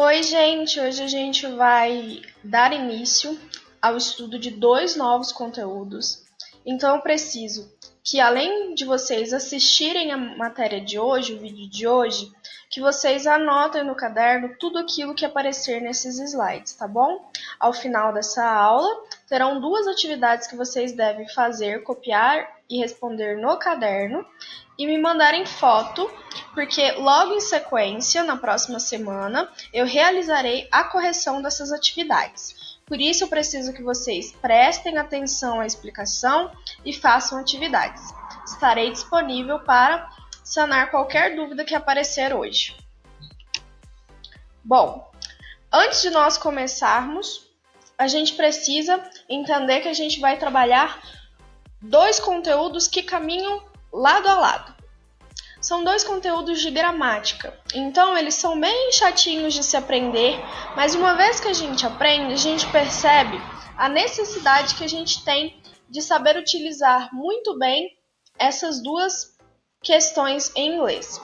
Oi, gente! Hoje a gente vai dar início ao estudo de dois novos conteúdos. Então, eu preciso que, além de vocês assistirem a matéria de hoje, o vídeo de hoje, que vocês anotem no caderno tudo aquilo que aparecer nesses slides, tá bom? Ao final dessa aula, terão duas atividades que vocês devem fazer, copiar e responder no caderno e me mandarem foto, porque logo em sequência, na próxima semana, eu realizarei a correção dessas atividades. Por isso, eu preciso que vocês prestem atenção à explicação e façam atividades. Estarei disponível para sanar qualquer dúvida que aparecer hoje. Bom, antes de nós começarmos, a gente precisa entender que a gente vai trabalhar dois conteúdos que caminham lado a lado. São dois conteúdos de gramática, então eles são bem chatinhos de se aprender, mas uma vez que a gente aprende, a gente percebe a necessidade que a gente tem de saber utilizar muito bem essas duas questões em inglês.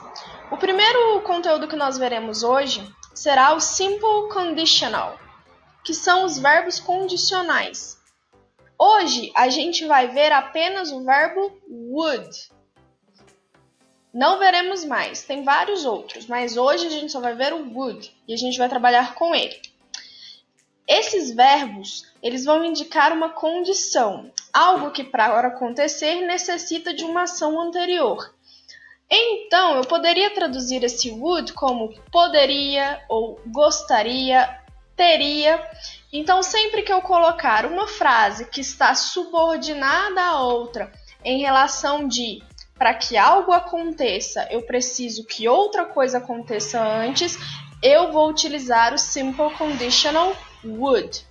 O primeiro conteúdo que nós veremos hoje será o Simple Conditional, que são os verbos condicionais. Hoje a gente vai ver apenas o verbo would. Não veremos mais, tem vários outros, mas hoje a gente só vai ver o would e a gente vai trabalhar com ele. Esses verbos, eles vão indicar uma condição, algo que para acontecer necessita de uma ação anterior. Então, eu poderia traduzir esse would como poderia ou gostaria, teria. Então, sempre que eu colocar uma frase que está subordinada à outra em relação de para que algo aconteça, eu preciso que outra coisa aconteça antes, eu vou utilizar o Simple Conditional would.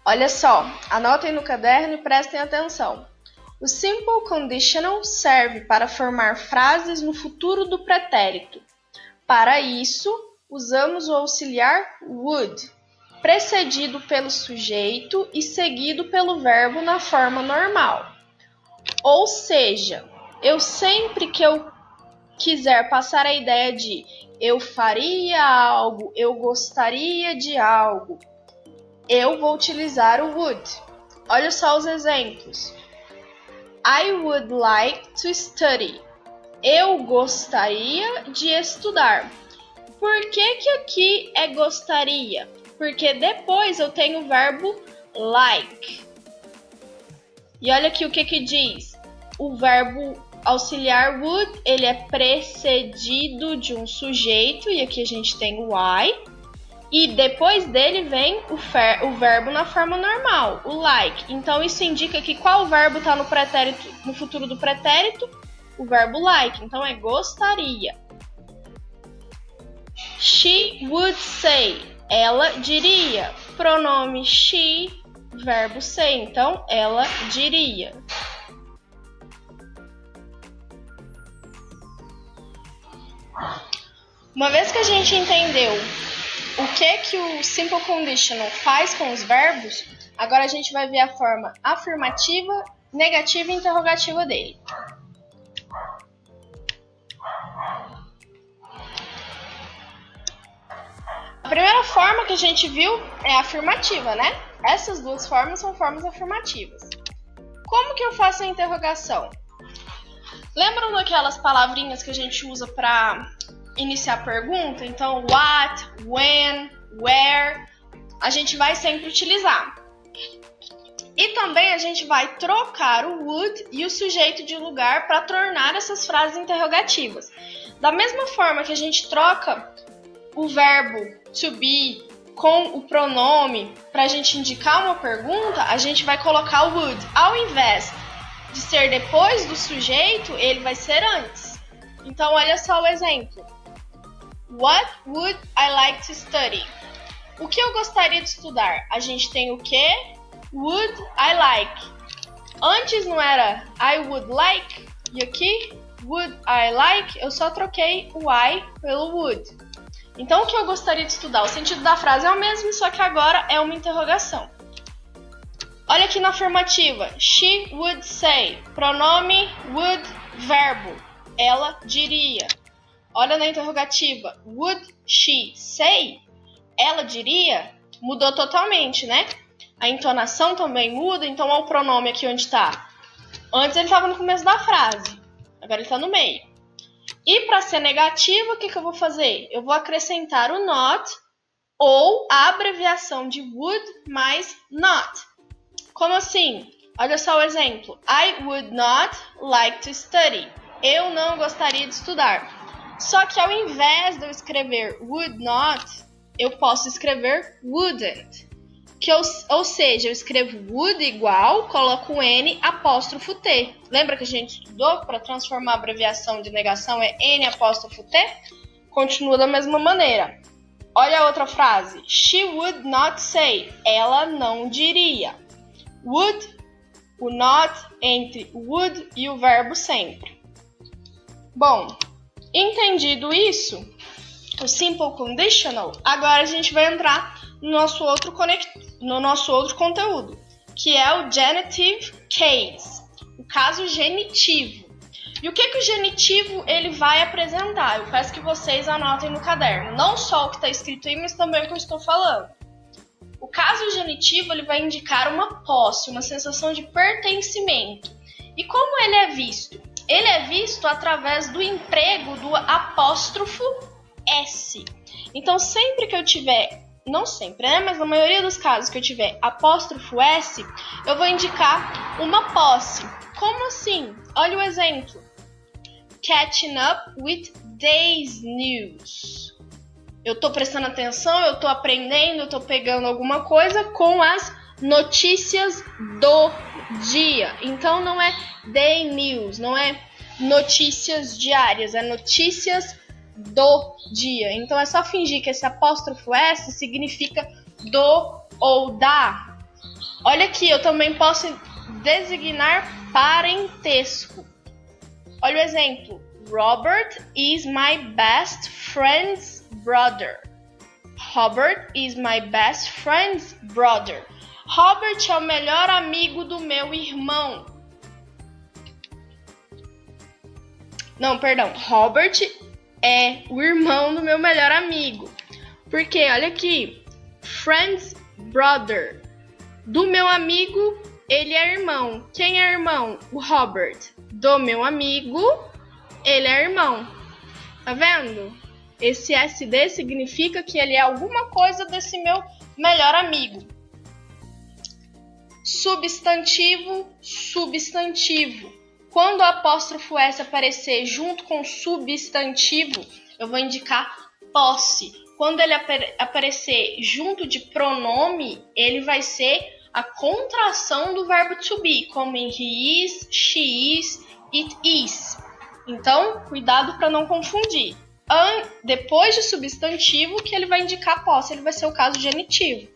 Olha só, anotem no caderno e prestem atenção. O Simple Conditional serve para formar frases no futuro do pretérito. Para isso, usamos o auxiliar would, precedido pelo sujeito e seguido pelo verbo na forma normal. Ou seja, sempre que eu quiser passar a ideia de eu faria algo, eu gostaria de algo, eu vou utilizar o would. Olha só os exemplos. I would like to study. Eu gostaria de estudar. Por que aqui é gostaria? Porque depois eu tenho o verbo like. E olha aqui o que diz. O verbo auxiliar would, ele é precedido de um sujeito, e aqui a gente tem o I. E depois dele vem o verbo na forma normal, o like. Então isso indica que qual verbo está no pretérito, no futuro do pretérito? O verbo like. Então é gostaria. She would say. Ela diria. Pronome she, verbo say. Então ela diria. Uma vez que a gente entendeu o que o Simple Conditional faz com os verbos, agora a gente vai ver a forma afirmativa, negativa e interrogativa dele. A primeira forma que a gente viu é a afirmativa, né? Essas duas formas são formas afirmativas. Como que eu faço a interrogação? Lembram daquelas palavrinhas que a gente usa para iniciar a pergunta? Então, what, when, where, a gente vai sempre utilizar. E também a gente vai trocar o would e o sujeito de lugar para tornar essas frases interrogativas. Da mesma forma que a gente troca o verbo to be com o pronome para a gente indicar uma pergunta, a gente vai colocar o would. Ao invés de ser depois do sujeito, ele vai ser antes. Então, olha só o exemplo. What would I like to study? O que eu gostaria de estudar? A gente tem o que? Would I like. Antes não era I would like? E aqui, would I like? Eu só troquei o I pelo would. Então, o que eu gostaria de estudar? O sentido da frase é o mesmo, só que agora é uma interrogação. Olha aqui na afirmativa. She would say. Pronome would, verbo. Ela diria. Olha na interrogativa. Would she say? Ela diria? Mudou totalmente, né? A entonação também muda, então olha o pronome aqui onde está. Antes ele estava no começo da frase, agora ele está no meio. E para ser negativo, o que eu vou fazer? Eu vou acrescentar o not ou a abreviação de would mais not. Como assim? Olha só o exemplo. I would not like to study. Eu não gostaria de estudar. Só que ao invés de eu escrever would not, eu posso escrever wouldn't. Ou seja, eu escrevo would igual, coloco um N, apóstrofo T. Lembra que a gente estudou que para transformar a abreviação de negação é N apóstrofo T? Continua da mesma maneira. Olha a outra frase. She would not say. Ela não diria. Would, o not entre would e o verbo sempre. Bom, entendido isso, o simple conditional, agora a gente vai entrar no nosso outro conteúdo, que é o genitive case, o caso genitivo. E o que o genitivo ele vai apresentar? Eu peço que vocês anotem no caderno, não só o que está escrito aí, mas também o que eu estou falando. O caso genitivo ele vai indicar uma posse, uma sensação de pertencimento. E como ele é visto? Ele é visto através do emprego do apóstrofo S. Então, sempre que eu tiver, não sempre, né? Mas na maioria dos casos que eu tiver apóstrofo S, eu vou indicar uma posse. Como assim? Olha o exemplo. Catching up with day's news. Eu tô prestando atenção, eu tô aprendendo, eu tô pegando alguma coisa com as notícias do dia. Então não é day news, não é notícias diárias, é notícias do dia. Então é só fingir que esse apóstrofo S significa do ou da. Olha aqui, eu também posso designar parentesco. Olha o exemplo. Robert is my best friend's brother. Robert is my best friend's brother. Robert é o melhor amigo do meu irmão. Não, perdão. Robert é o irmão do meu melhor amigo. Porque, olha aqui. Friend's brother. Do meu amigo, ele é irmão. Quem é irmão? O Robert. Do meu amigo, ele é irmão. Tá vendo? Esse SD significa que ele é alguma coisa desse meu melhor amigo. Substantivo, substantivo. Quando o apóstrofo S aparecer junto com substantivo, eu vou indicar posse. Quando ele aparecer junto de pronome, ele vai ser a contração do verbo to be, como em he is, she is, it is. Então, cuidado para não confundir. Depois de substantivo, que ele vai indicar posse, ele vai ser o caso genitivo.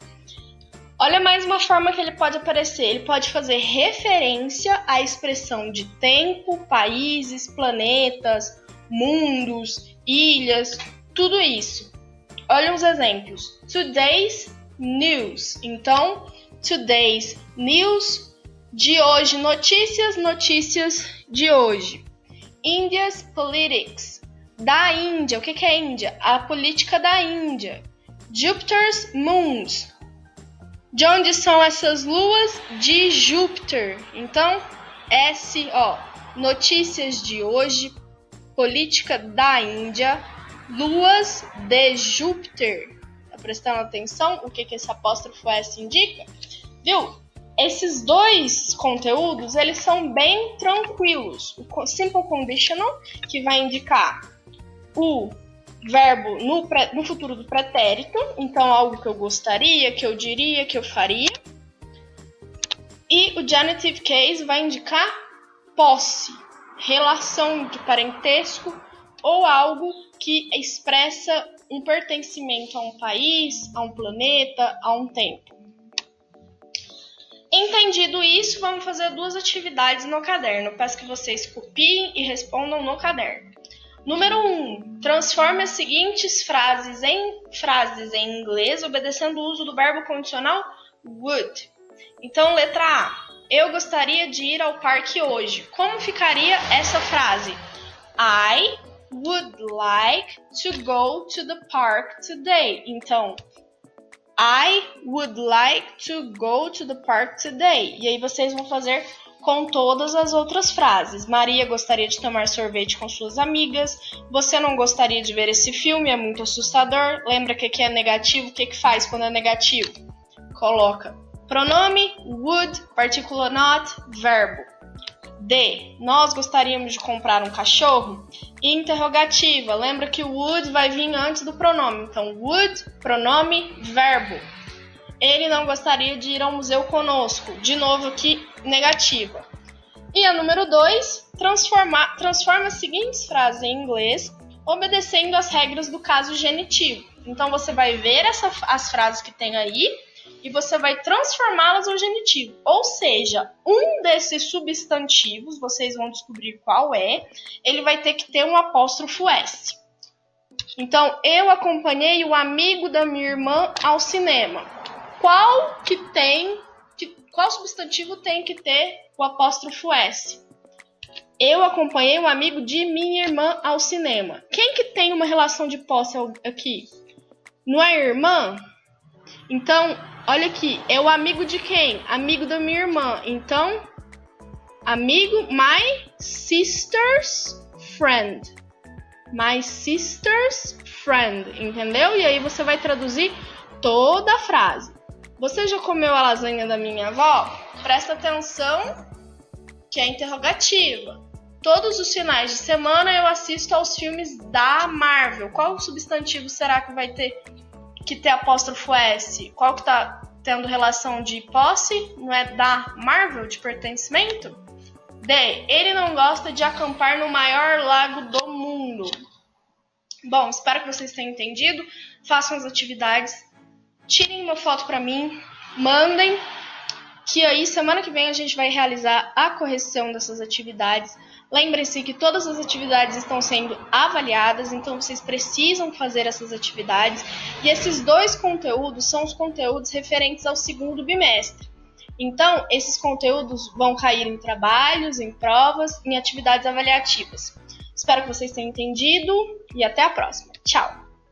Olha mais uma forma que ele pode aparecer. Ele pode fazer referência à expressão de tempo, países, planetas, mundos, ilhas, tudo isso. Olha uns exemplos. Today's news. Então, today's news, de hoje, notícias, notícias de hoje. India's politics. Da Índia. O que é Índia? A política da Índia. Jupiter's moons. De onde são essas luas? De Júpiter. Então, notícias de hoje, política da Índia, luas de Júpiter. Tá prestando atenção o que esse apóstrofo S indica? Viu? Esses dois conteúdos, eles são bem tranquilos. O simple conditional, que vai indicar o verbo no futuro do pretérito, então algo que eu gostaria, que eu diria, que eu faria. E o genitive case vai indicar posse, relação de parentesco ou algo que expressa um pertencimento a um país, a um planeta, a um tempo. Entendido isso, vamos fazer duas atividades no caderno. Eu peço que vocês copiem e respondam no caderno. Número 1. Transforme as seguintes frases em inglês, obedecendo o uso do verbo condicional would. Então, letra A. Eu gostaria de ir ao parque hoje. Como ficaria essa frase? I would like to go to the park today. Então, I would like to go to the park today. E aí vocês vão fazer com todas as outras frases. Maria gostaria de tomar sorvete com suas amigas. Você não gostaria de ver esse filme, é muito assustador. Lembra que aqui é negativo, o que faz quando é negativo? Coloca pronome, would, partícula not, verbo. D. Nós gostaríamos de comprar um cachorro? Interrogativa. Lembra que o would vai vir antes do pronome. Então, would, pronome, verbo. Ele não gostaria de ir ao museu conosco. De novo aqui, negativa. E a número 2, transforma as seguintes frases em inglês, obedecendo às regras do caso genitivo. Então, você vai ver as frases que tem aí e você vai transformá-las ao genitivo. Ou seja, um desses substantivos, vocês vão descobrir qual é, ele vai ter que ter um apóstrofo S. Então, eu acompanhei o amigo da minha irmã ao cinema. Qual substantivo tem que ter o apóstrofo S? Eu acompanhei um amigo de minha irmã ao cinema. Quem que tem uma relação de posse aqui? Não é irmã? Então, olha aqui, é o amigo de quem? Amigo da minha irmã. Então, amigo, my sister's friend. My sister's friend, entendeu? E aí você vai traduzir toda a frase. Você já comeu a lasanha da minha avó? Presta atenção que é interrogativa. Todos os finais de semana eu assisto aos filmes da Marvel. Qual substantivo será que vai ter que ter apóstrofo S? Qual que tá tendo relação de posse? Não é da Marvel, de pertencimento? D. Ele não gosta de acampar no maior lago do mundo. Bom, espero que vocês tenham entendido. Façam as atividades. Tirem uma foto para mim, mandem, que aí semana que vem a gente vai realizar a correção dessas atividades. Lembrem-se que todas as atividades estão sendo avaliadas, então vocês precisam fazer essas atividades. E esses 2 conteúdos são os conteúdos referentes ao segundo bimestre. Então, esses conteúdos vão cair em trabalhos, em provas, em atividades avaliativas. Espero que vocês tenham entendido e até a próxima. Tchau!